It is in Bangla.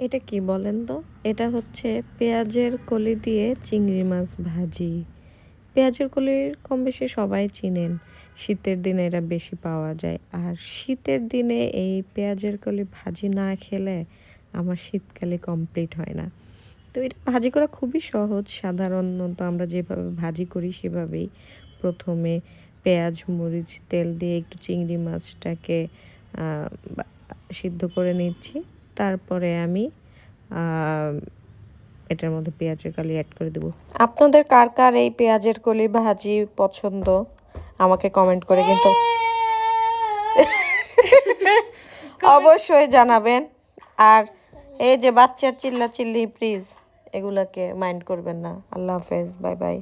এটা কি বলেন তো? এটা হচ্ছে পেঁয়াজের কলি দিয়ে চিংড়ি মাছ ভাজি। পেঁয়াজের কলি কম বেশি সবাই চিনেন। শীতের দিনে এটা বেশি পাওয়া যায়। আর শীতের দিনে এই পেঁয়াজের কলি ভাজি না খেলে আমার শীতকালে কমপ্লিট হয় না। তো এটা ভাজি করা খুবই সহজ। সাধারণত আমরা যেভাবে ভাজি করি সেভাবেই। প্রথমে পেঁয়াজ, মরিচ, তেল দিয়ে একটু চিংড়ি মাছটাকে আ বা সিদ্ধ করে নিচ্ছি। তারপরে আমি আ এটার মধ্যে পেঁয়াজের কলি এড করে দেব। আপনাদের কার, কার এই পেঁয়াজের কলি ভাজি পছন্দ আমাকে কমেন্ট করে কিন্তু অবশ্যই জানাবেন। আর এই যে বাচ্চার চিল্লাচিল্লি প্লিজ এগুলাকে মাইন্ড করবেন না। আল্লাহ হাফেজ। Bye, by.